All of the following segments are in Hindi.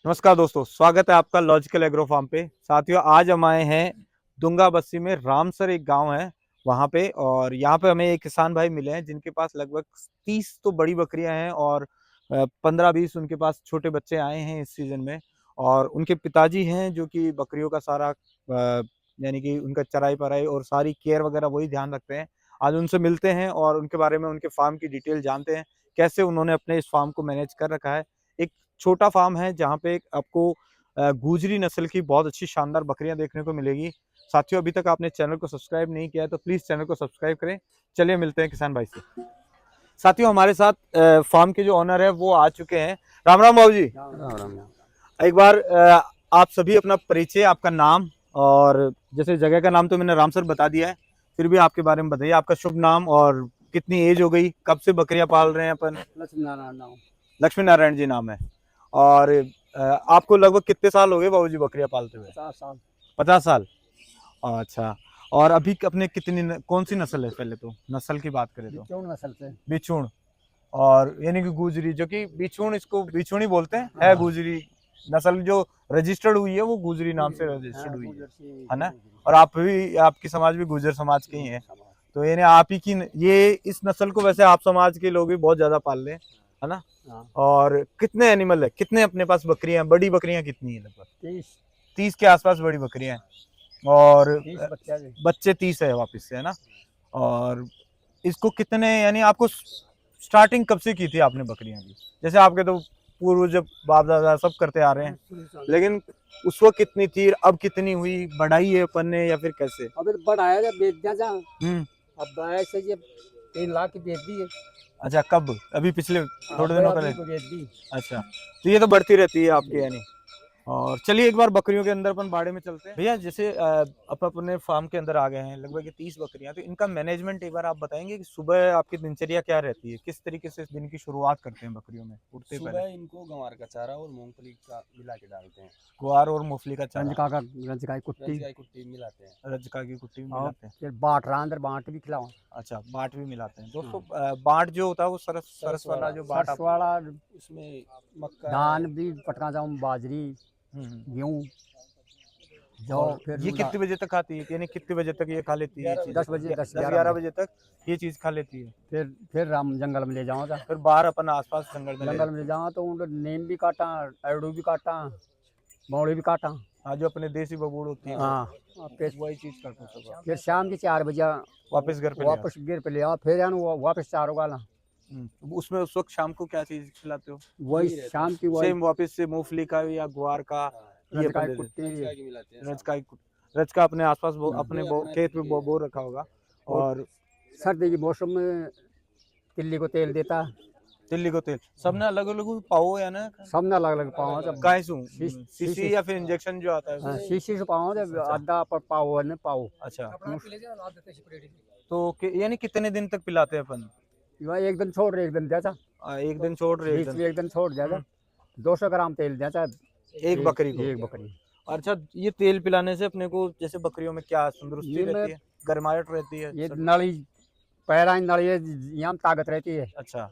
नमस्कार दोस्तों, स्वागत है आपका लॉजिकल एग्रो फार्म पे। साथियों, आज हम आए हैं दुंगा बस्ती में। रामसर एक गांव है वहां पे, और यहाँ पे हमें एक किसान भाई मिले हैं जिनके पास लगभग 30 तो बड़ी बकरियां हैं और 15-20 उनके पास छोटे बच्चे आए हैं इस सीजन में। और उनके पिताजी हैं जो कि बकरियों का सारा यानी कि उनका चराई पराई और सारी केयर वगैरह वही ध्यान रखते हैं। आज उनसे मिलते हैं और उनके बारे में, उनके फार्म की डिटेल जानते हैं, कैसे उन्होंने अपने इस फार्म को मैनेज कर रखा है। एक छोटा फार्म है जहाँ पे आपको गुजरी नस्ल की बहुत अच्छी शानदार बकरियां देखने को मिलेगी। साथियों, अभी तक आपने चैनल को सब्सक्राइब नहीं किया है तो प्लीज चैनल को सब्सक्राइब करें। चलिए मिलते हैं किसान भाई से। साथियों, हमारे साथ फार्म के जो ऑनर है वो आ चुके हैं। राम राम बाबू जी। राम राम। एक बार आप सभी अपना परिचय, आपका नाम, और जैसे जगह का नाम तो मैंने रामसर बता दिया है, फिर भी आपके बारे में बताइए। आपका शुभ नाम और कितनी एज हो गई, कब से बकरियां पाल रहे हैं अपन? लक्ष्मी नारायण नाम। लक्ष्मी नारायण जी नाम है। और आपको लगभग कितने साल हो गए बाबूजी बकरियां पालते हुए? 50 साल। 50 साल। अच्छा। और अभी अपने कितनी कौन सी नस्ल है? पहले तो नस्ल की बात करें तो बिचौन नस्ल से। बिचूण, और यानी कि गुजरी, जो कि बिचूण, इसको बिचूण ही बोलते हैं, है गुजरी नस्ल जो रजिस्टर्ड हुई है वो गुजरी नाम से रजिस्टर्ड हुई है ना? और आप भी, आपकी समाज भी गुजर समाज के ही है, तो यानी आप ही की ये इस नस्ल को वैसे आप समाज के लोग भी बहुत ज्यादा पाल रहे हैं, है ना? और कितने एनिमल है, कितने अपने पास बकरियां, बड़ी बकरियां कितनी है? लगभग 30 के आसपास बड़ी बकरियां हैं, और बच्चे 30 है वापस से, है ना? और इसको कितने, यानी आपको स्टार्टिंग कब से की थी आपने बकरियां की? जैसे आपके तो पूर्वज बाप दादा सब करते आ रहे हैं, लेकिन उस वक्त कितनी थी, अब कितनी हुई, बढ़ाई है अपन ने या फिर कैसे? अब बढ़ाया जब बेच दिया जा। हम्म। अब ऐसे ये 3 लाख की बेच दी है। अच्छा, कब? अभी पिछले थोड़े दिनों पहले? बेच दी। अच्छा, तो ये तो बढ़ती रहती है आपकी यानी। और चलिए एक बार बकरियों के अंदर अपन बाड़े में चलते हैं। भैया, जैसे अपने फार्म के अंदर आ गए हैं, लगभग 30 बकरियां, तो इनका मैनेजमेंट एक बार आप बताएंगे कि सुबह आपकी दिनचर्या क्या रहती है, किस तरीके से इस दिन की शुरुआत करते हैं बकरियों में उठते पहले? सुबह इनको गंवार का चारा और मूंगफली का मिला के डालते हैं। ग्वार और मूंगफली का चारा, रंजका कुट्टी मिलाते हैं। रजका की कुट्टी भी मिलाते हैं। फिर बाट रहा अंदर बाट भी खिलाओ। अच्छा, बाट भी मिलाते हैं दोस्तों। बाट जो होता है वो सरस सरस वाला जो बाट सरस वाला, उसमें मक्का धान भी पटका जाऊं, बाजरी, गेहूं, जौ। फिर ये कितने बजे तक खाती है, यानी कितने बजे तक ये खा लेती है? 10 बजे, 10-11 बजे तक ये चीज खा लेती है। फिर राम जंगल में ले जाओ था। फिर बाहर अपन आसपास जंगल में ले जाओ तो उनको नीम भी काटा, अरडू भी काटा, मौड़ी भी काटा। हाँ, जो अपने देसी बबूड़ होती है, हाँ, वही चीज करते हैं सब। फिर शाम के 4 बजे वापस घर पे वापस गिर पे ले आओ, फिर वापस चारों गाला। उसमें उस वक्त शाम को क्या चीज खिलाते हो? वही शाम की वही सेम वापस से मूंगफली का या ग्वार का, ये रजका अपने आसपास अपने खेत में बो रखा होगा। और सर्दी के मौसम में तिल्ली को तेल देता। तिल्ली को तेल सबने अलग अलग पाओ या ना? सबने अलग अलग पाओ जब कायसू सीसी या फिर इंजेक्शन जो आता है? शीशी से पाओ जब आधा पर पाओ ने पाओ। अच्छा, तो यानी कितने दिन तक पिलाते हैं अपन? एक दिन छोड़ रहे, एक दिन जाता। एक दिन छोड़ रहे, एक दिन छोड़ जाता। 200 ग्राम तेल जाता एक बकरी को। एक बकरी। अच्छा, ये तेल पिलाने से अपने को जैसे बकरियों में क्या तंदुरुस्ती रहती है, गर्माहट रहती है? ये नली, पैरा नली, यहाँ ताकत रहती है। अच्छा,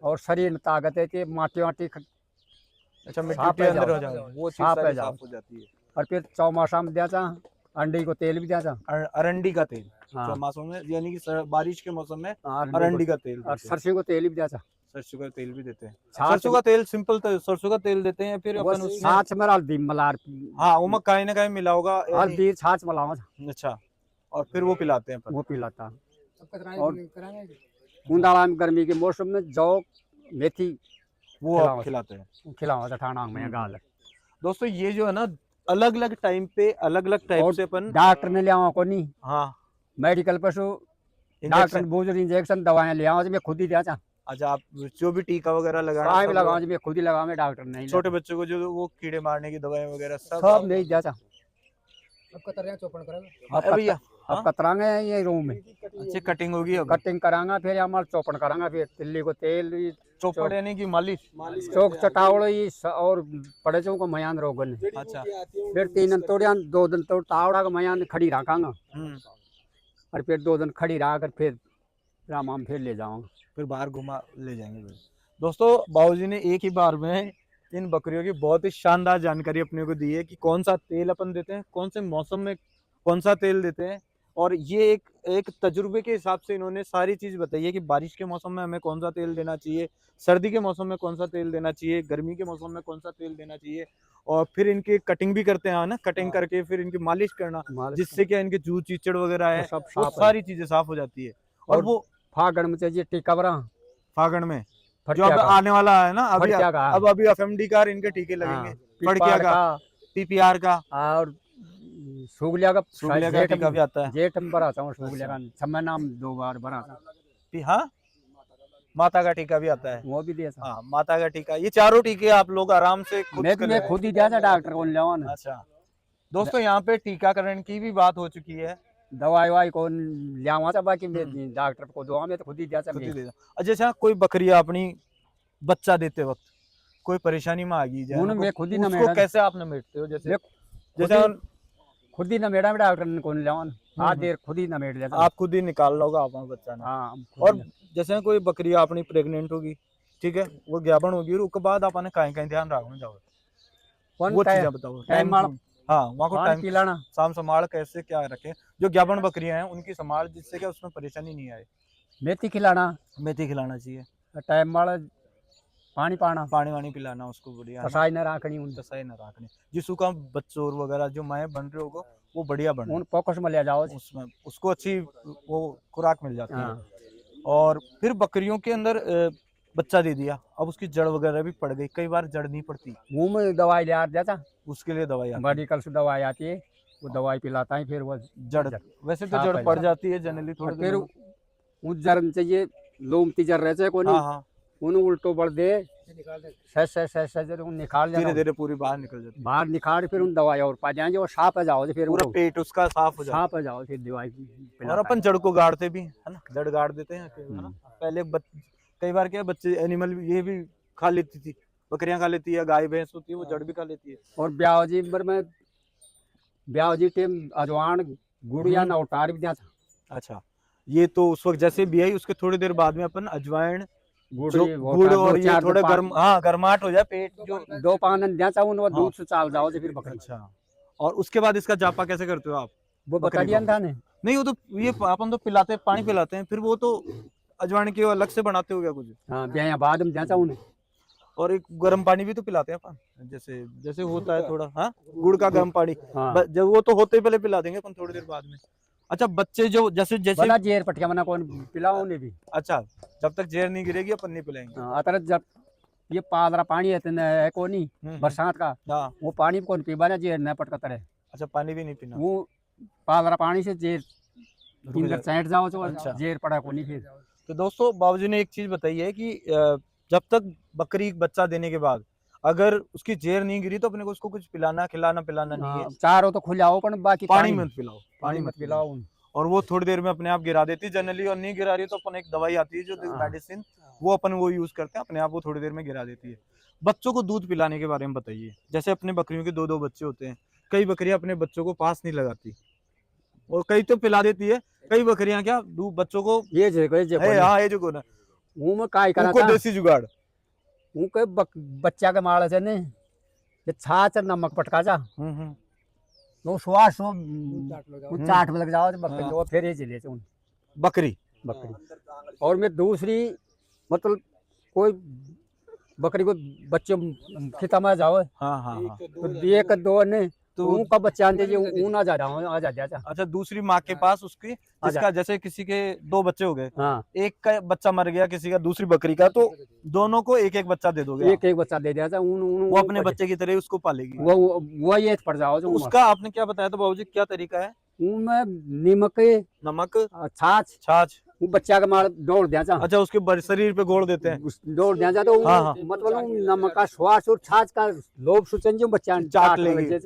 और शरीर में ताकत रहती है। माटी वाटी, अच्छा, मिट्टी अंदर हो जाए वो चीज सारी साफ हो जाती है। और फिर चौमासा में दिया अंडी को तेल भी दिया। अरंडी का तेल। हाँ। चौमासों में यानी कि बारिश के मौसम में अरंडी का तेल, और सरसों को तेल भी दिया। सरसों का तेल भी देते हैं। सरसों का तेल सिंपल सरसों का तेल देते हैं, फिर अपन उसमें छाछ में हल्दी मिला। हाँ, उमक कहीं ना कहीं मिला होगा, हल्दी छाछ मिलाओ। अच्छा, और फिर वो पिलाते हैं अपन। वो पिलाता। और उंडाला में गर्मी के मौसम में जौ मेथी वो आप खिलाते हैं, खिलाओ ठाणा में गाल। दोस्तों ये जो है ना, अलग अलग टाइम पे अलग अलग टाइप से अपन, डॉक्टर ने ले आओ को नहीं। हाँ, मेडिकल पर डॉक्टर बोझ इंजेक्शन दवाएं ले आओ, मैं खुद ही दिया। अच्छा, आप जो भी टीका वगैरह लगाना सब लगाओ, मैं खुद ही लगाओ, डॉक्टर नहीं। छोटे बच्चों को जो वो कीड़े मारने की दवाएं वगैरह सब नहीं दिया। अब भैया अब कतरांगे ये रूम में। अच्छी कटिंग होगी, अब कटिंग करांगा, फिर हमारा चौपड़ करांगा, फिर तिल्ली को तेल, चौपड़ यानी कि मालिश, चौक चटावड़ और पड़े चौ को मयान रोगन। अच्छा, फिर 3 दिन तोड़िया, 2 दिन तोड़ तावड़ा का मयान खड़ी रखांगा। और फिर 2 दिन खड़ी रहा कर फिर राम फिर ले जाऊंगा, फिर बाहर घुमा ले जाएंगे। दोस्तों, बाबूजी ने एक ही बार में इन बकरियों की बहुत ही शानदार जानकारी अपने को दी है कि कौन सा तेल अपन देते हैं, कौन से मौसम में कौन सा तेल देते हैं। और ये एक एक तजुर्बे के हिसाब से इन्होंने सारी चीज बताई है कि बारिश के मौसम में हमें कौन सा तेल देना चाहिए, सर्दी के मौसम में कौन सा तेल देना चाहिए, गर्मी के मौसम में कौन सा तेल देना चाहिए। और फिर इनकी कटिंग भी करते हैं ना, कटिंग करके फिर इनकी मालिश करना, जिससे क्या इनके जू चीचड़ वगैरह है सब वो साफ है। सारी चीजें साफ हो जाती है। और वो फागण में चाहिए टीका बरा फागण में जो फटक्या अब का आने वाला है ना, अभी फटक्या का अब अभी एफएमडी का इनके टीके लगेंगे, हाँ, फड़किया पिपाड़ का, का पीपीआर का, और सुगलिया का सुगलिया का टीका भी आता है। जेठ में भरा था सुगलिया का समय नाम 2 बार भरा था हाँ, माता का टीका भी आता है। वो भी दिया था। हाँ, माता का टीका, ये चारों टीके आप लोग आराम से खुद कर मैं खुद ही दिया था डॉक्टर को लेवन। अच्छा दोस्तों, यहाँ पे टीकाकरण की भी बात हो चुकी है। दवाई वाई को लिया था, बाकी मैं डॉक्टर को दुआ में तो खुद ही दिया था। खुद ही दे दो। अच्छा अच्छा, कोई बकरियां अपनी बच्चा देते वक्त कोई परेशानी में आ गई जाए उन्हें ना, मैं खुद ही उसको नमेड़ा कैसे आप नमेटते हो? जैसे जैसे खुद ही नमेड़ा में डॉक्टर ने कौन लेवन आज देर खुद ही नमेट लिया था। आप खुद ही निकाल लोगे अपना बच्चा ना। हाँ, और जैसे कोई बकरियां अपनी प्रेग्नेंट होगी, ठीक है, वो ज्ञापन होगी, और उसके बाद आपने कहीं कहीं ध्यान रखना जाओ, वो चीजें बताओ। टाइम हाँ, वहाँ को टाइम पिलाना, साम संभाल कैसे क्या रखें, जो ज्ञापन बकरियां हैं उनकी संभाल, जिससे क्या उसमें परेशानी नहीं आए। मेथी खिलाना, मेथी खिलाना चाहिए, टाइम वाला पानी पाना, पानी वानी पिलाना उसको बढ़िया, कसाई न राखनी, उन सही न रखने, जिसको का बच्चों वगैरह जो माए बन रहे होगा वो बढ़िया बन उन फोकस में ले जाओ, उसमें उसको अच्छी वो खुराक मिल जाती है। हाँ। और फिर बकरियों के अंदर बच्चा दे दिया, अब उसकी जड़ वगैरह भी पड़ गई, कई बार जड़ नहीं पड़ती, मुंह में दवाई ले जाता, उसके लिए दवाई आती है। मेडिकल से दवाई आती है, वो दवाई पिलाता है, फिर वो जड़ वैसे तो जड़ पड़ जाती है जनरली थोड़ी, फिर उस जड़ चाहिए लोमती जड़ रहे को हाँ हाँ, उन उल्टो बढ़ दे निकाल धीरे धीरे पूरी बाहर निकल जाती है, बाहर निकाल, फिर उन दवाई और पा जाएंगे और साफ हो जाओ, फिर पूरा पेट उसका साफ हो जाता साफ हो जाओ, फिर दवाई है। और अपन जड़ को गाड़ते भी है ना, जड़ गाड़ देते हैं है ना। पहले कई बार क्या बच्चे एनिमल ये भी खा लेती थी, बकरियां खा लेती है, गाय भैंस होती है वो जड़ भी खा लेती है। और ब्याजी में ब्याजी टेम अजवान गुड़ या नौटार भी दिया था। अच्छा, ये तो उस वक्त जैसे भी आई उसके थोड़ी देर बाद में अपन अजवाइन गुड़ गुड़ और ये थोड़े गर्म, हाँ गर्माहट हो जाए पेट, जो 2 पान दिया था उन दूध से चाल जाओ फिर बकरी। अच्छा, और उसके बाद इसका जापा कैसे करते हो आप? वो बता दिया था ने नहीं, वो तो ये अपन तो पिलाते हैं, पानी पिलाते हैं, फिर वो तो अजवाइन की अलग से बनाते हो क्या कुछ? हाँ, ब्याह बाद में दिया था उन्हें, और एक गर्म पानी भी तो पिलाते हैं अपन, जैसे जैसे होता है थोड़ा, हाँ गुड़ का गर्म पानी, हाँ। जब वो तो होते ही पहले पिला देंगे अपन थोड़ी देर बाद में। अच्छा, बच्चे जो जैसे जैसे जेर पटका मना कौन पिलाओ उन्हें भी। अच्छा, जब तक जेर नहीं गिरेगी अपन नहीं पिलाएंगे। अतर जब ये पादरा पानी है को नहीं बरसात का, हाँ, वो पानी कौन पीबा ना जेर न पटका तरह। अच्छा, पानी भी नहीं पीना, वो पादरा पानी से जेर इंदर चैट जाओ तो अच्छा। जेर पड़ा को नहीं फिर। तो दोस्तों, बाबूजी ने एक चीज बताई है कि जब तक बकरी बच्चा देने के बाद अगर उसकी जेर नहीं गिरी तो अपने को उसको कुछ पिलाना खिलाना पिलाना नहीं है, चारों तो खुलाओ पर बाकी पानी मत पिलाओ, पानी मत पिलाओ। और वो थोड़ी देर में अपने आप गिरा देती है जनरली, और नहीं गिरा रही तो अपन एक दवाई आती है जो मेडिसिन, वो अपन वो यूज करते हैं, अपने आप वो थोड़ी देर में गिरा देती है। बच्चों को दूध पिलाने के बारे में बताइए। जैसे अपने बकरियों के 2-2 बच्चे होते हैं, कई बकरियां अपने बच्चों को पास नहीं लगाती, और कई तो पिला देती है, कई बकरियां क्या बच्चों को ये जो ना मुंह में काय करा था देसी जुगाड़, उनके बच्चा के मारे से ने ये छाछ नमक पटका जा तो श्वास चाट में लग जाओ तो बकरी वो फिर ये चले उन बकरी। और मैं दूसरी मतलब कोई बकरी को बच्चे खिता में जाओ, हाँ हाँ हाँ, तो एक दो ने तो उनका बच्चा आते जी ऊन आ जा जाता। अच्छा, दूसरी माँ के पास उसकी, जिसका जैसे किसी के 2 बच्चे हो गए, हाँ, एक का बच्चा मर गया किसी का दूसरी बकरी का, तो दोनों को एक एक बच्चा दे दोगे? एक बच्चा दे दिया था वो अपने बच्चे की तरह उसको पालेगी, वो ये पड़ जाओ। तो उसका आपने क्या बताया था बाबूजी, क्या तरीका है? नमक छाछ वो बच्चा का मार दौड़ दिया था। अच्छा, उसके शरीर पे गोड़ देते हैं, दौड़ दिया था तो हाँ, हाँ। मतलब नमक का श्वास और छाछ का लोभ सुचन जो बच्चा चाट लेंगे,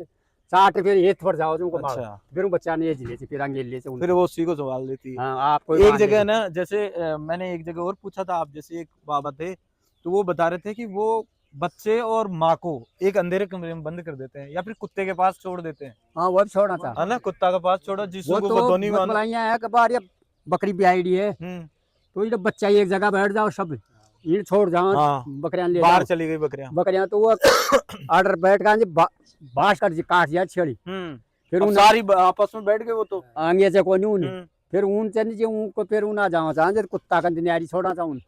चाट फिर ये पड़ जाओ तुमको। अच्छा, फिर बच्चा ने ये ले फिर आगे ले फिर वो उसी को संभाल देती है। हाँ, आपको एक जगह ना, जैसे मैंने एक जगह और पूछा था, आप जैसे एक बाबा थे तो वो बता रहे थे कि वो बच्चे और माँ को एक अंधेरे कमरे में बंद कर देते हैं, या फिर कुत्ते के पास छोड़ देते हैं। हाँ, वो छोड़ना था, है ना, कुत्ता के पास छोड़ा, जिसको बदोनी है कि बार ये बकरी ब्याई है तो ये बच्चा एक जगह बैठ जाओ सब ये छोड़ जाओ हाँ बकरियां ले बाहर जाओ चली गई बकरियां तो वो आर्डर बैठ का बांस काट दिया छेड़ी फिर अब उन सारी आपस में बैठ गए वो तो आगे से कोई नहीं फिर ऊन से नीचे उनको फिर ऊन आ जाओ चाहे कुत्ता का दिनारी छोड़ा था उन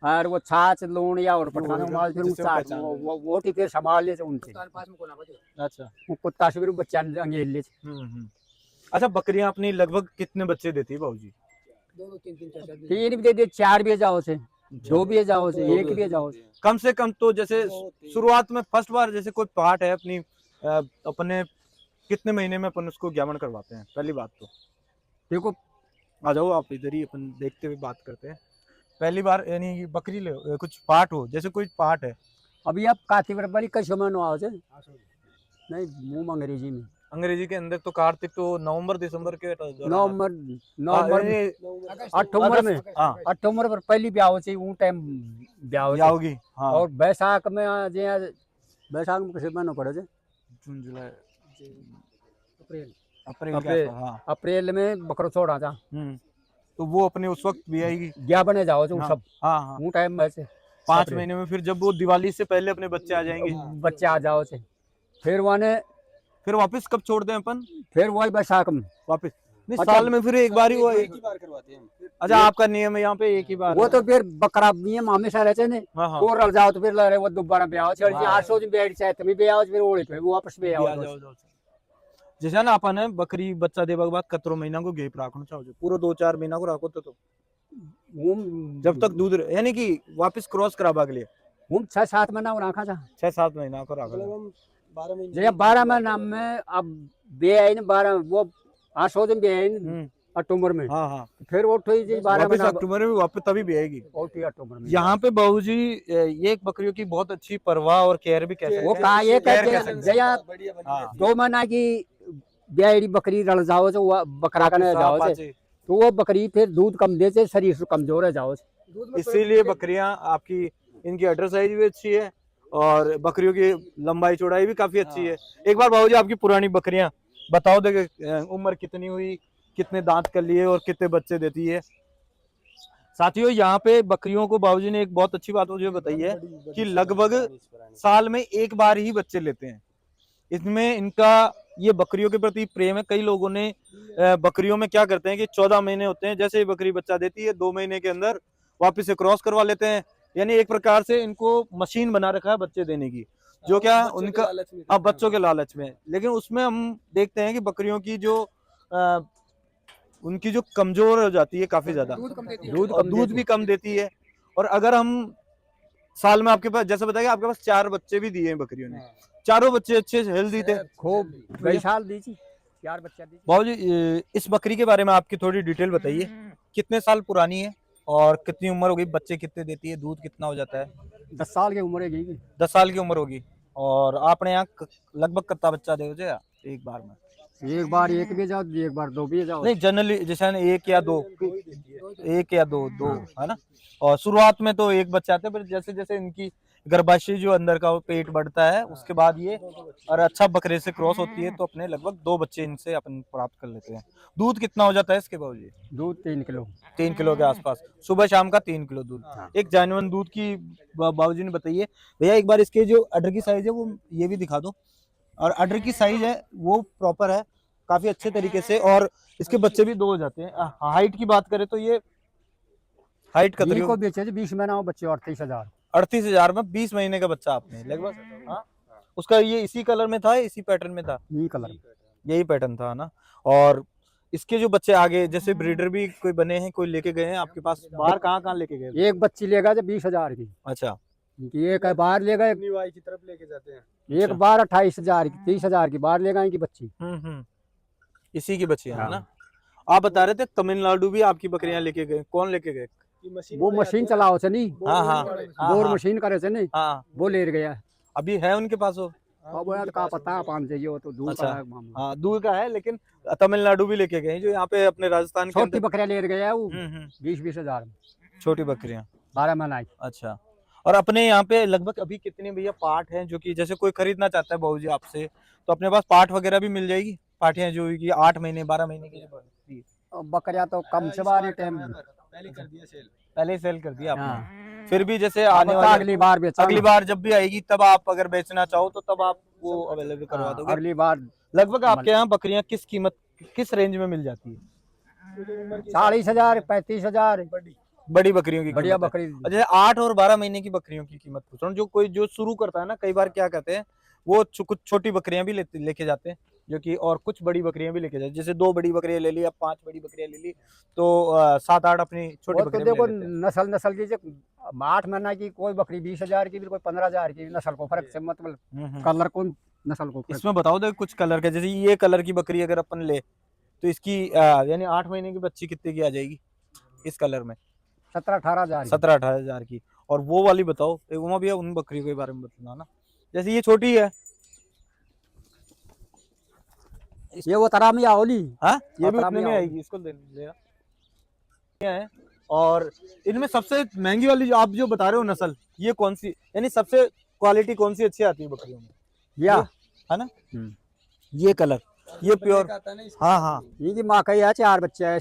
और वो छाछ लूण या और पटकाना माल फिर जिससे वो चाट पहचान वो फिर संभाल ले उनसे अच्छा वो कुत्ता से फिर बच्चा अंगेल ले अच्छा बकरियां अपनी लगभग कितने बच्चे देती है बाबूजी? 3 भी दे दे 4 भी जाओ से 2 भी जाओ से 1 भी जाओ से कम से कम तो जैसे शुरुआत में फर्स्ट बार जैसे कोई पार्ट है अपनी अपने कितने महीने में अपन उसको ज्ञापन करवाते हैं? पहली बात तो देखो आ जाओ आप इधर ही, अपन देखते हुए बात करते हैं। पहली बार यानी बकरी ले कुछ पार्ट हो, जैसे कोई पार्ट है अभी आप कार्तिक बड़ी कैसे मनो आओ से नहीं मुंह अंग्रेजी में अंग्रेजी के अंदर तो कार्तिक तो नवंबर दिसंबर के नवंबर अक्टूबर में अक्टूबर पर पहली ब्याह हो वो टाइम ब्याह होगी हाँ। और बैसाख में बैसाख में किसी महीनों पड़े जून जुलाई अप्रैल में बकरो छोड़ा था तो वो अपने उस वक्त भी आएगी क्या बने जाओ हाँ, सब हाँ वो टाइम में से 5 महीने में फिर जब वो दिवाली से पहले अपने बच्चे आ जाएंगे बच्चे आ जाओ से फिर फिर वापस कब छोड़ दें अपन? फिर वही बैसाख में वापस नहीं साल में फिर एक बार ही हुआ एक ही बार करवाते हैं। अच्छा आपका नियम है यहाँ पे एक ही बार? वो तो फिर बकरा नियम हमेशा रहते हैं वो रल जाओ तो फिर लड़े वो दोबारा ब्याह चल जी 800 दिन बैठ चाहे तभी ब्याह फिर ओढ़े पे वापस ब्याह जाओ जैसे ना अपन है बकरी बच्चा देवा के बाद कतरो महीना को गेप राखना चाहो पूरा 2-4 महीना को राखो तो जब तक दूध यानी कि वापस क्रॉस कराबा के लिए हम 6-7 महीना को रखा था 6-7 महीना को रखा 12 महीना में अब बे आई ना 12 वो 800 दिन बे आई अक्टूबर में हाँ हाँ फिर वो 12 महीना अक्टूबर में वापस तभी भी आएगी अक्टूबर में। यहाँ पे बाबूजी ये बकरियों की बहुत अच्छी परवाह और केयर भी कैसे वो कहा ये जया 2 महीना की ब्याह बकरी रल जाओ तो बकरा का जाओ तो वो बकरी फिर दूध कम दे से शरीर से कमजोर है जाओ इसीलिए बकरियां आपकी इनकी अडर साइज भी अच्छी है और बकरियों की लंबाई चौड़ाई भी काफी अच्छी है। एक बार बाबूजी आपकी पुरानी बकरियां बताओ दे उम्र कितनी हुई, कितने दांत कर लिए और कितने बच्चे देती है। साथियों यहाँ पे बकरियों को बाबूजी ने एक बहुत अच्छी बात मुझे बताई है कि लगभग साल में एक बार ही बच्चे लेते हैं। इसमें इनका ये बकरियों के प्रति प्रेम है। कई लोगों ने बकरियों में क्या करते हैं कि 14 महीने होते हैं, जैसे ही बकरी बच्चा देती है 2 महीने के अंदर वापस से क्रॉस करवा लेते हैं। यानी एक प्रकार से इनको मशीन बना रखा है बच्चे देने की, जो क्या उनका अब बच्चों के लालच में। लेकिन उसमें हम देखते हैं कि बकरियों की जो उनकी जो कमजोर हो जाती है काफी ज्यादा, दूध भी कम देती है। और अगर हम साल में आपके पास जैसे बताया आपके पास 4 बच्चे भी दिए हैं बकरियों ने, चारों बच्चे अच्छे हेल्दी थे, खूब कई साल दी थी 4 बच्चा दी। बाबूजी इस बकरी के बारे में आपकी थोड़ी डिटेल बताइए, कितने साल पुरानी है और कितनी उम्र होगी, बच्चे कितने देती है, दूध कितना हो जाता है? 10 साल की उम्र है 10 साल की उम्र होगी। और आपने यहाँ लगभग कितना बच्चा दे एक बार में? एक बार एक भी जाओ, एक बार 2 भी जाओ। नहीं जनरली जैसे 1 या 2 है ना। और शुरुआत में तो एक बच्चा आता है, पर जैसे जैसे इनकी गर्भाशय जो अंदर का वो पेट बढ़ता है उसके बाद ये और अच्छा बकरे से क्रॉस होती है तो अपने लगभग 2 बच्चे इनसे अपन प्राप्त कर लेते हैं। दूध कितना हो जाता है इसके बाबूजी? दूध 3 किलो 3 किलो के आसपास, सुबह शाम का 3 किलो दूध। एक जानवन दूध की बाबूजी ने बताइए। भैया एक बार इसके जो अडर की साइज है वो ये भी दिखा दो। और अडर की साइज है वो प्रॉपर है काफी अच्छे तरीके से, और इसके बच्चे भी 2 हो जाते हैं। हाइट की बात करें तो ये हाइट का को बेचे 20 महीना बच्चे 38,000 38,000 में 20 महीने का बच्चा आपने लगभग। हाँ उसका ये इसी कलर में था, इसी पैटर्न में था? यही पैटर्न था ना। और इसके जो बच्चे आगे जैसे ब्रीडर भी कोई बने हैं, कोई लेके गए हैं आपके पास? बाहर कहाँ लेके गए? एक बच्ची लेगा 20,000 की। अच्छा एक बाहर ले गए की तरफ लेके जाते हैं। एक बार 28,000 की 30,000 की बाहर ले गए की बच्ची। इसी की बच्ची है ना। आप बता रहे थे तमिलनाडु भी आपकी बकरियां लेके गए, कौन लेके गए? वो मशीन चलाओ से नहीं, बोर मशीन करे से नहीं, वो ले गया। अभी है उनके पास वो? अब का पता पान चाहिए वो तो दूर का मामला। हाँ दूर का है, लेकिन तमिलनाडु भी लेके गए जो यहाँ पे अपने राजस्थान के छोटी बकरियां ले गया वो 20,000 में छोटी बकरियां 12 महीना। अच्छा। और अपने यहाँ पे लगभग अभी कितने भैया पार्ट हैं जो कि जैसे कोई खरीदना चाहता है बाबूजी आपसे तो अपने पास पार्ट वगैरह भी मिल जाएगी? पार्टियां जो कि 8 महीने 12 महीने की बकरियां तो कम से बार टाइम पहले कर दिया सेल, पहले सेल कर दिया आपने। फिर भी जैसे आने वाले अगली बार बेचा अगली बार जब भी आएगी तब आप अगर बेचना चाहो तो तब आप वो अवेलेबल करवा दोगे। अगली बार लगभग आपके यहाँ बकरियां किस कीमत, किस रेंज में मिल जाती है? 40,000 35,000 बड़ी बकरियों की बढ़िया कीमत है। बकरी। और जैसे 8 और 12 महीने की बकरियों की कीमत पूछ रहा हूँ। जो कोई जो शुरू करता है ना, कई बार क्या कहते हैं वो कुछ छोटी बकरियां भी लेके जाते हैं, जो कि और कुछ बड़ी बकरियां भी लेके जाते हैं। जैसे 2 बड़ी बकरियां ले ली या 5 बड़ी बकरियां ले ली तो 7-8 अपनी छोटी वो तो बकरियां देखो भी ले लेते हैं। नस्ल की जो 8 महीना की कोई बकरी 20,000 की भी, कोई 15,000 की, नस्ल को फर्क से मतलब कलर को नस्ल को फर्क। इसमें बताओ दे कुछ कलर के, जैसे ये कलर की बकरी अगर अपन ले तो इसकी यानी 8 महीने की बच्ची कितने की आ जाएगी इस कलर में? 17-18,000 17-18 हजार की। और वो वाली बताओ उमा भैया, उन बकरियों के बारे में बताना ना। जैसे ये छोटी है, ये वो तरा में आओली। हाँ ये भी अतरा उतने में में आओली। आएगी, इसको लेगा क्या है। और इनमें सबसे महंगी वाली जो आप जो बता रहे हो नस्ल, ये कौन सी, यानी सबसे क्वालिटी कौन सी अच्छी आती है बकरियों में? या है ना, ये कलर, ये प्योर। हाँ हाँ इनकी माँ का है 4 बच्चे है।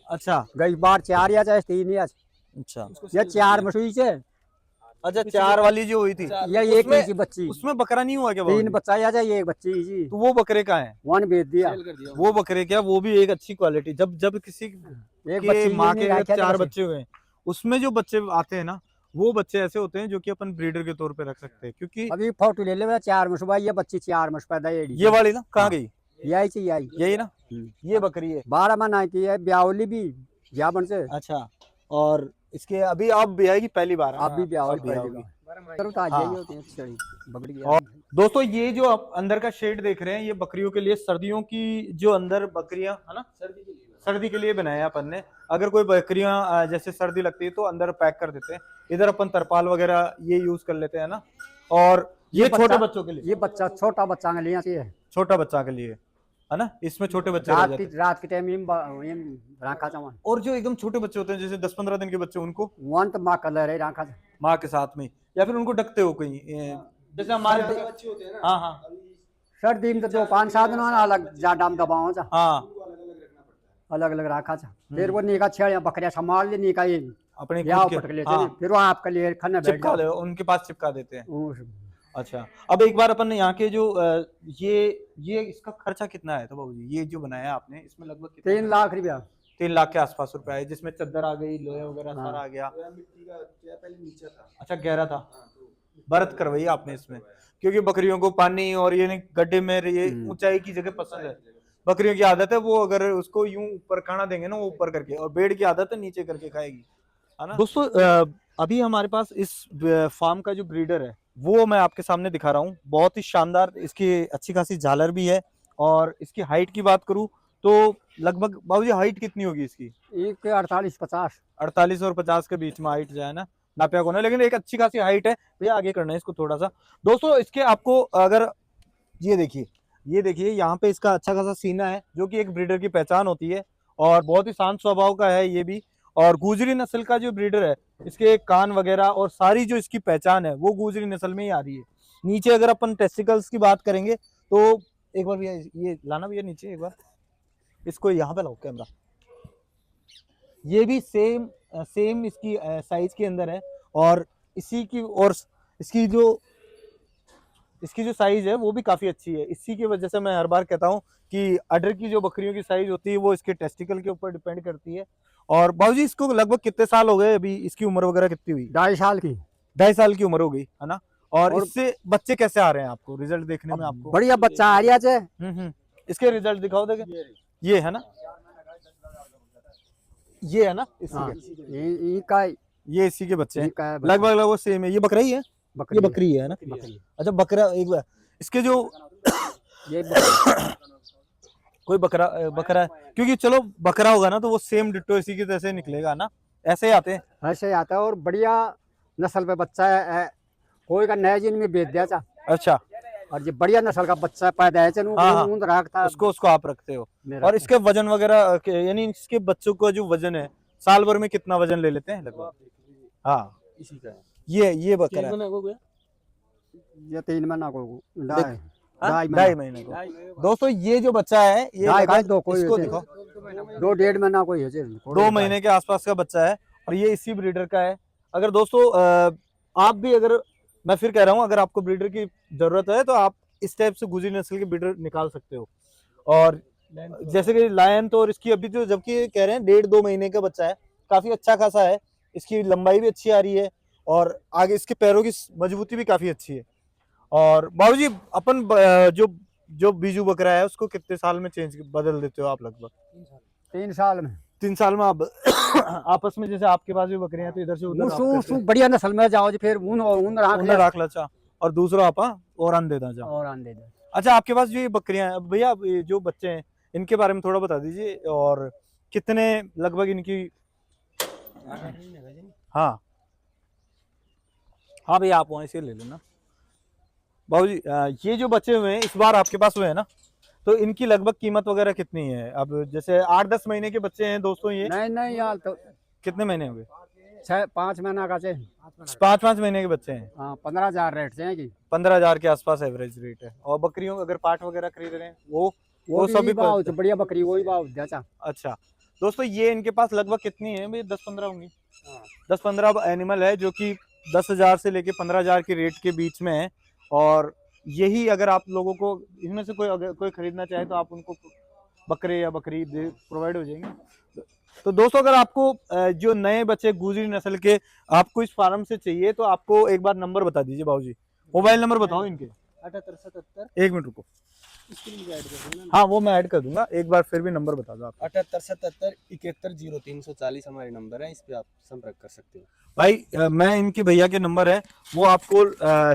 अच्छा गई बार 4 या चाहे 3 या अच्छा ये 4 मसुई से। अच्छा 4 वाली जो हुई थी या एक उसमें- की बच्ची, उसमें बकरा नहीं हुआ क्या 3 बाबूजी? बच्चा या चाहे एक बच्ची जी। तो वो बकरे का है, वन बेच दिया। वो बकरे क्या, वो भी एक अच्छी क्वालिटी। जब जब किसी एक के बच्ची माँ नहीं के रखा 4 था बच्चे हुए, उसमें जो बच्चे आते हैं ना, वो बच्चे ऐसे होते हैं जो कि अपन ब्रीडर के तौर पे रख सकते हैं। क्योंकि अभी फोटो ले ले 4 मसुबा, ये बच्ची 4 मस पैदा है। ये वाली ना कहाँ गई, यही चाहिए आई यही ना, ये बकरी है। 12 महीना की है, ब्यावली भी जाबन से। अच्छा, और इसके अभी आप ब्याएगी पहली बार? आप भी ब्यावली अब ब्याह पहली होगी। बार। चलो तो आज हाँ। यही होती है छड़ी बकरी की। और दोस्तों ये जो आप अंदर का शेड देख रहे हैं, ये बकरियों के लिए सर्दियों की जो अंदर बकरियां है ना, सर्दी के लिए बनाया अपन ने। अगर कोई बकरियां जैसे सर्दी लगती है तो अंदर पैक कर देते हैं। इधर अपन तरपाल वगैरह ये यूज कर लेते हैं ना। और ये छोटे बच्चों के लिए, ये बच्चा छोटा बच्चा के लिए आती है, छोटा बच्चा के लिए है ना, इसमें छोटे बच्चे रह जाते हैं। रात के टाइम राखा चावन। और जो एकदम छोटे बच्चे होते हैं जैसे 10-15 दिन के बच्चे, उनको वन तो माँ कलर है राखा। माँ के साथ में, या फिर उनको ढकते हो कहीं, जैसे हमारे बच्चे होते हैं ना। हाँ हाँ सर्दी में तो जो 5-7 दिन अलग जा डाम दबाओ जा, हाँ अलग अलग राखा था। फिर वो नीका छेड़ ब्याह संभाल ले, नीका ये अपने ब्याह खुद के, पटक लेते हाँ, हैं। फिर वो आपके लिए खाना बैठ चिपका जाओ। दे, उनके पास चिपका देते हैं। उस- अच्छा, अब एक बार अपन यहाँ के जो ये इसका खर्चा कितना है तो बाबूजी, ये जो बनाया आपने इसमें लगभग कितना? 3 लाख रुपया। 3 लाख के आसपास रुपए आए, जिसमें चद्दर आ गई, लोहे वगैरह हाँ। सारा आ गया। मिट्टी का क्या पहले नीचे था। अच्छा गहरा था, बरत करवाई आपने इसमें, क्योंकि बकरियों को पानी और ये नहीं गड्ढे में ये ऊंचाई की जगह पसंद है। बकरियों की आदत है वो अगर उसको यूं ऊपर खाना देंगे ना, वो ऊपर करके, और भेड़ की आदत है नीचे करके खाएगी, है ना। दोस्तों अभी हमारे पास इस फार्म का जो ब्रीडर है वो मैं आपके सामने दिखा रहा हूँ। बहुत ही शानदार, इसकी अच्छी खासी झालर भी है। और इसकी हाइट की बात करूँ तो लगभग बाबूजी हाइट कितनी होगी इसकी? एक 48-50। 48 और 50 के बीच में हाइट जो है ना, नापिया को ना, लेकिन एक अच्छी खासी हाइट है। भैया आगे करना है इसको थोड़ा सा। दोस्तों इसके आपको अगर ये देखिए यहाँ पे इसका अच्छा खासा सीना है, जो कि एक ब्रीडर की पहचान होती है। और बहुत ही शांत स्वभाव का है ये भी। और गुजरी नस्ल का जो ब्रीडर है, इसके कान वगैरह और सारी जो इसकी पहचान है वो गुजरी नस्ल में ही आ रही है। नीचे अगर अपन टेस्टिकल्स की बात करेंगे तो एक बार भैया ये लाना भैया नीचे, एक बार इसको यहाँ पे लाओ कैमरा। ये भी सेम इसकी साइज के अंदर है। और इसकी जो साइज है वो भी काफी अच्छी है। इसी की वजह से मैं हर बार कहता हूँ कि अडर की जो बकरियों की साइज होती है वो इसके टेस्टिकल के ऊपर डिपेंड करती है। और बाबूजी इसको लगभग कितने साल हो गए, अभी इसकी उम्र वगैरह कितनी हुई? 2.5 साल की। 2.5 साल की उम्र हो गई है ना। और और इससे बच्चे कैसे आ रहे हैं आपको, रिजल्ट देखने में आपको? बढ़िया बच्चा आ रहा है। इसके रिजल्ट दिखाओ देखे, ये है ना, ये है ना इसके, इनका ये इसी के बच्चे हैं इनका लगभग सेम है। ये बकरा ही है, ये बकरी है ना। बकरी। अच्छा बकरा, एक बार इसके जो ये बकरी। कोई बकरा है, क्योंकि चलो बकरा होगा ना तो वो सेम डिट्टो इसी की तरह से निकलेगा ना, ऐसे ही आते हैं। ऐसे आता है। और बढ़िया नस्ल पे बच्चा है। कोई का नया जिन में बेच दिया था। अच्छा, और ये बढ़िया नस्ल का बच्चा पैदा है हाँ। रखता उसको आप रखते हो। और इसके वजन वगैरह यानी इसके बच्चों का जो वजन है साल भर में कितना वजन ले लेते हैं लगभग? हाँ इसी का है। ये बकरा है, ये 3 महीना को हाँ? 2.5 महीने को। दोस्तों ये जो बच्चा है ये इसको दिखाओ, 2-1.5 महीना कोई है। 2 महीने के आसपास का बच्चा है। और ये इसी ब्रीडर का है। अगर दोस्तों आप भी, अगर मैं फिर कह रहा हूँ, अगर आपको ब्रीडर की जरूरत है तो आप इस टाइप से गुजरी नस्ल के ब्रीडर निकाल सकते हो। और जैसे कि लायन तो, और इसकी अभी जो, जबकि ये कह रहे हैं 1.5-2 महीने का बच्चा है, काफी अच्छा खासा है, इसकी लंबाई भी अच्छी आ रही है और आगे इसके पैरों की मजबूती भी काफी अच्छी है। और बाबूजी अपन जो जो बीजू बकरा है उसको कितने साल में चेंज बदल देते हो आप? लगभग 3 साल में। 3 साल में आप आपस में, जैसे आपके पास भी बकरियां हैं तो इधर से उधर आप करते उसू बढ़िया नस्ल में जाओ जी, फिर ऊन उन्हें राख लचा और दूसरा आपा और आन देना चाहो। और आन दे दो। अच्छा, आपके पास जो ये बकरियां हैं भैया, ये जो बच्चे हैं इनके बारे में थोड़ा बता दीजिए, और कितने लगभग इनकी? हाँ हाँ भैया, आप वहीं से ले लेना। बाबूजी ये जो बच्चे हुए हैं इस बार आपके पास हुए हैं ना, तो इनकी लगभग कीमत वगैरह कितनी है? अब जैसे 8-10 महीने के बच्चे हैं दोस्तों, ये नहीं यार, तो कितने महीने हो गए? 5 महीना का से 5-5 महीने के बच्चे हैं। हाँ, 15,000 रेट से है कि 15,000 के आसपास एवरेज रेट है। और बकरियों अगर पाठ वगैरह खरीद रहे हैं वो भी सभी भाव तो बढ़िया बकरी, वही भाव चाचा। अच्छा दोस्तों, ये इनके पास लगभग कितनी है भाई? 10-15 होंगी। हाँ। 10-15 एनिमल है जो कि 10,000 से लेके 15,000 के रेट के बीच में है। और यही, अगर आप लोगों को इनमें से अगर कोई खरीदना चाहे तो आप उनको बकरे या बकरी प्रोवाइड हो जाएंगे। तो दोस्तों, अगर आपको जो नए बच्चे गुजरी नस्ल के आपको इस फार्म से चाहिए तो आपको एक बार नंबर बता दीजिए बाबूजी, मोबाइल नंबर बताओ इनके। 78 1 मिनट रुको, स्क्रीन पे ऐड कर देना। हाँ वो मैं ऐड कर दूंगा, एक बार फिर भी नंबर बता दो आप। 78 77 71 0340 हमारे नंबर है, इस पे आप संपर्क कर सकते हो। भाई मैं इनके भैया के नंबर है वो आपको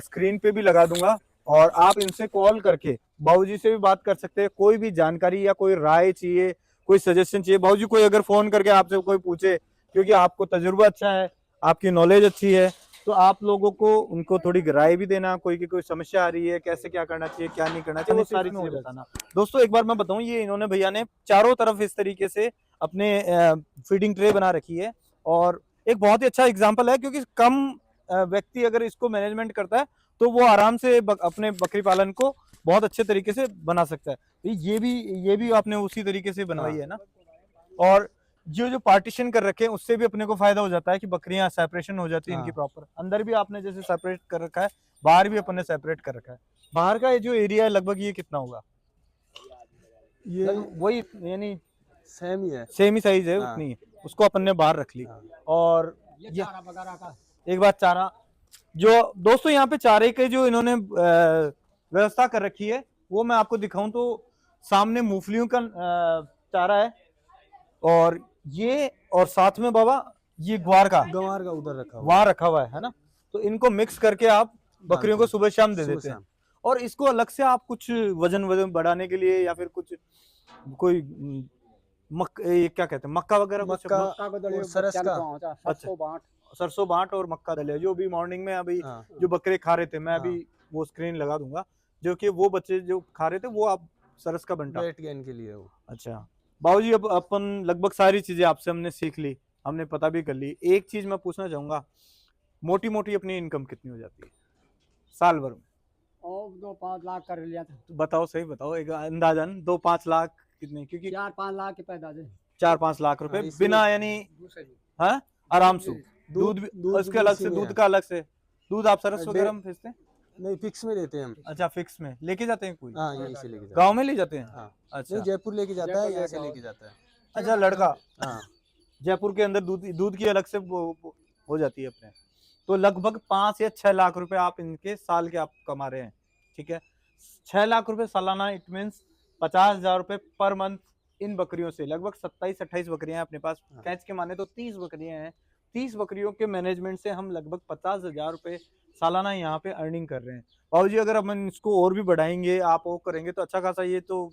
स्क्रीन पे भी लगा दूंगा, और आप इनसे कॉल करके बाबूजी से भी बात कर सकते हैं। कोई भी जानकारी या कोई राय चाहिए, कोई सजेशन चाहिए, बाबूजी कोई अगर फोन करके आपसे कोई पूछे, क्योंकि आपको तजुर्बा अच्छा है, आपकी नॉलेज अच्छी है, तो आप लोगों को उनको थोड़ी राय भी देना, कोई की कोई समस्या आ रही है, कैसे क्या करना चाहिए, क्या नहीं करना चाहिए, वो सारी चीजें बताना। दोस्तों एक बार मैं बताऊं, ये इन्होंने भैया ने चारों तरफ इस तरीके से अपने फीडिंग ट्रे बना रखी है, और एक बहुत ही अच्छा एग्जाम्पल है, क्योंकि कम व्यक्ति अगर इसको मैनेजमेंट करता है तो वो आराम से अपने बकरी पालन को बहुत अच्छे तरीके से बना सकता है। तो ये भी आपने उसी तरीके से बनवाई है ना। और जो पार्टीशन कर रखे हैं उससे भी अपने को फायदा हो जाता है कि बकरियां सेपरेशन हो जाती है इनकी प्रॉपर। अंदर भी आपने जैसे सेपरेट कर रखा है, बाहर भी अपने सेपरेट कर रखा है। बाहर का ये जो एरिया है लगभग ये कितना होगा? ये वही यानी सेम ही है, सेम ही साइज है, उतनी है। उसको अपन ने बाहर रख ली। और ये एक बात, चारा जो दोस्तों यहाँ पे चारे के जो इन्होंने व्यवस्था कर रखी है वो मैं आपको दिखाऊं तो सामने मूंगफलियों का चारा है, और ये, और साथ में बाबा ये गंवार का उधर रखा हुआ वहां रखा हुआ है ना। तो इनको मिक्स करके आप बकरियों को सुबह शाम दे देते हैं। और इसको अलग से आप कुछ वजन बढ़ाने के लिए या फिर कुछ कोई ये क्या कहते हैं, मक्का वगैरह, सरसों बांट और मक्का दलिया, जो भी मॉर्निंग में अभी जो बकरे खा रहे थे, मैं अभी वो स्क्रीन लगा दूंगा, जो कि वो बच्चे जो खा रहे थे वो आप सरस का बंटा वेट गेन के लिए वो। अच्छा बाबूजी, अब अपन लगभग सारी चीजें आपसे हमने सीख ली, हमने पता भी कर ली। एक चीज मैं पूछना चाहूंगा, मोटी मोटी अपनी इनकम कितनी हो जाती है साल भर में? 2-5 लाख कर लिया था। तो बताओ, सही बताओ, एक अंदाजन 2-5 लाख कितने? क्योंकि 4-5 लाख के पैदा है। 4-5 लाख रुपए बिना, यानी हाँ आराम से। दूध उसके अलग से, दूध का अलग से। दूध आप सरस वगैरह में भेजते हैं? नहीं, फिक्स में देते हैं हम। अच्छा, फिक्स में लेके जाते हैं कोई? हाँ, यहीं से लेके जाते हैं। गांव में ले जाते हैं? हाँ। अच्छा, जयपुर लेके जाता है, यहाँ से लेके जाता है। अच्छा लड़का, हाँ, जयपुर के अंदर दूध की अलग से हो जाती है अपने। तो लगभग 5 या 6 लाख रुपए आप इनके साल के आप कमा रहे हैं, ठीक है। 6 लाख रुपए सालाना, इट मीन्स 50,000 रुपए पर मंथ इन बकरियों से। लगभग 27-28 बकरियां हैं अपने पास, कैच के माने तो 30 बकरियां हैं। 30 बकरियों के मैनेजमेंट से हम लगभग 50,000 रुपए सालाना यहाँ पे अर्निंग कर रहे हैं। बाबूजी अगर हम इसको और भी बढ़ाएंगे, आप वो करेंगे तो अच्छा खासा ये तो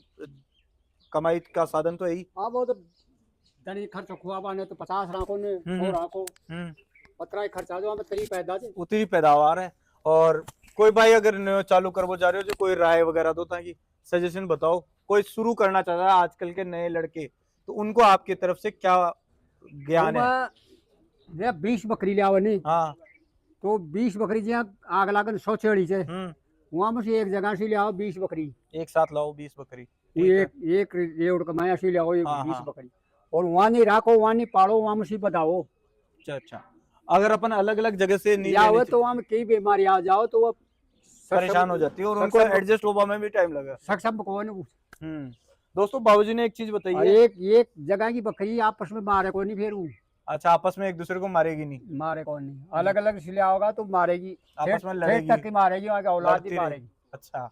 कमाई का साधन तो है ही। हाँ, वो तो दैनिक खर्च खुआ बाने तो 50 लाखों ने और आको 15 खर्चा जो हमें तेरी पैदा है, उतनी पैदावार है। और कोई भाई अगर चालू करवो जा रहे हो, जो कोई राय वगैरह दो, ताकि सजेशन बताओ, कोई शुरू करना चाहता है आजकल के नए लड़के, तो उनको आपकी तरफ से क्या ज्ञान है? 20 बकरी लिया नहीं। हाँ, तो 20 बकरी जी आग लागन 100 छेड़ी से वहां में से एक जगह से ले आओ 20 बकरी, एक साथ लाओ 20 बकरी, एक रेवड़ कमाया से ले आओ 20 हाँ। बकरी, और वहां नहीं राखो, वहां नहीं पालो, वहां में से बताओ। अच्छा, अगर अपन अलग अलग जगह से नहीं या लेनी वो तो हम कई बीमारी आ जाओ तो वो परेशान हो जाती है और उनको सक्षम- एडजस्ट होने में भी टाइम लगा। सक्षम कौन। दोस्तों बाबूजी ने एक चीज और बताई है। एक जगह की बकरी आपस में मारे को नहीं, फिर वो अच्छा, आपस में एक दूसरे को मारेगी नहीं, मारे को नहीं, अलग अलग सिला होगा तो मारेगी, आपस में ठेठ लड़ेगी, तक की मारेगी, वहाँ का औलाद लड़ती ही रहेगी। मारेगी, अच्छा,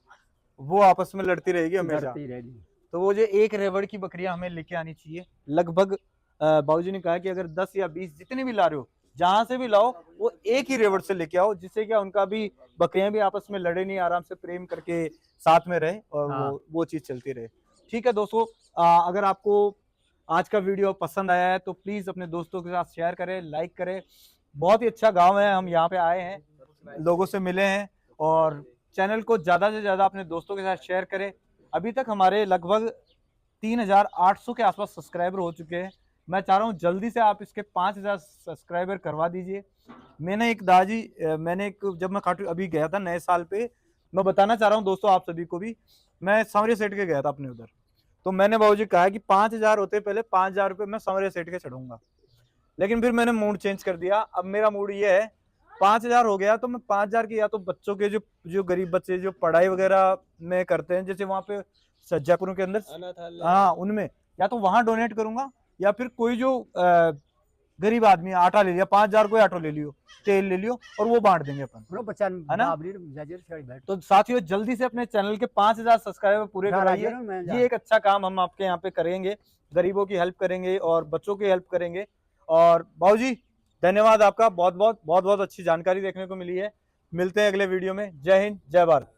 वो आपस में लड़ती रहेगी हमेशा। लड़ती रहेगी। तो वो जो एक रेवड़ की बकरियां हमें लेके आनी चाहिए लगभग। बाबूजी ने कहा कि अगर 10 या 20 जितने भी ला रहे हो, जहां से भी लाओ, वो एक ही रेवड़ से लेके आओ, जिससे क्या उनका भी बकरियां भी आपस में लड़े नहीं, आराम से प्रेम करके साथ में रहे और हाँ। वो चीज चलती रहे। ठीक है दोस्तों, अगर आपको आज का वीडियो पसंद आया है तो प्लीज अपने दोस्तों के साथ शेयर करें, लाइक करें। बहुत ही अच्छा गांव है, हम यहाँ पे आए हैं, लोगों से मिले हैं, और चैनल को ज्यादा से ज्यादा अपने दोस्तों के साथ शेयर करें। अभी तक हमारे लगभग 3800 के आसपास सब्सक्राइबर हो चुके हैं। मैं चाह रहा हूँ जल्दी से आप इसके 5000 सब्सक्राइबर करवा दीजिए। मैंने एक दादी मैंने एक जब मैं खाटू अभी गया था नए साल पे, मैं बताना चाह रहा हूँ दोस्तों आप सभी को भी, मैं सांवरिया सेठ के गया था अपने उधर, तो मैंने बाबूजी कहा कि 5000 होते पहले 5000 रुपये मैं सांवरिया सेठ के चढ़ूंगा, लेकिन फिर मैंने मूड चेंज कर दिया। अब मेरा मूड ये है 5000 हो गया तो मैं 5000 की या तो बच्चों के जो गरीब बच्चे जो पढ़ाई वगैरह में करते हैं, जैसे वहां पे जयपुर के अंदर, अनाथालय। हाँ उनमें, या तो वहां डोनेट करूंगा, या फिर कोई जो गरीब आदमी आटा ले लिया 5000 को आटो ले लियो, तेल ले लियो, और वो बांट देंगे अपन, बड़ो बच्चा है ना? बाबरी जाजिर छड़ी बैठ तो साथियों जल्दी से अपने चैनल के 5000 सब्सक्राइबर पूरे कराइए। ये एक अच्छा काम हम आपके यहाँ पे करेंगे, गरीबों की हेल्प करेंगे और बच्चों की हेल्प करेंगे। और बाबूजी धन्यवाद आपका, बहुत बहुत अच्छी जानकारी देखने को मिली है। मिलते हैं अगले वीडियो में। जय हिंद, जय भारत।